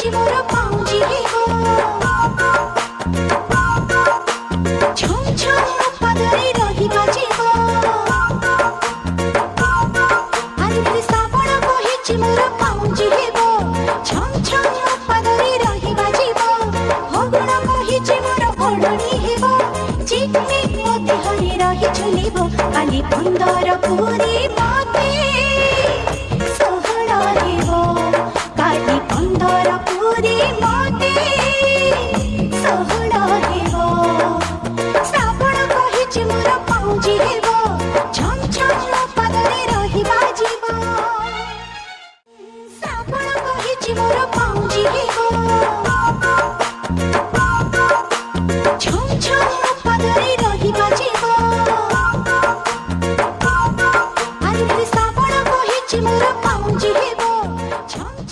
କହିଛି ମୋର ପାଉଁଜି ହେବ ଛମ ଛମ ପାଦରେ ରହିବା ଯିବ ଆରେ ଶ୍ରାବଣ କହିଛି ମୋର ପାଉଁଜି ହେବ ଛମ ଛମ ପାଦରେ ରହିବା ଯିବ ଫଗୁଣ କହିଛି ମୋର ଓଢ଼ଣୀ ହେବ ଚିକମିକ ମୋ ଦେହରେ ରହି ଝୁଲିବ କାଲି 15 ପୁରୀ ମତେ ଷୋହଳ ହେବ କାଲି 15 ପୁରୀ ମତେ ଷୋହଳ ହେବ ଶ୍ରାବଣ କହିଛି ମୋର ପାଉଁଜି ହେବ ଛମ ଛମ ପାଦରେ ରହିବା ଯିବ ଶ୍ରାବଣ କହିଛି ମୋର ପାଉଁଜି ହେବ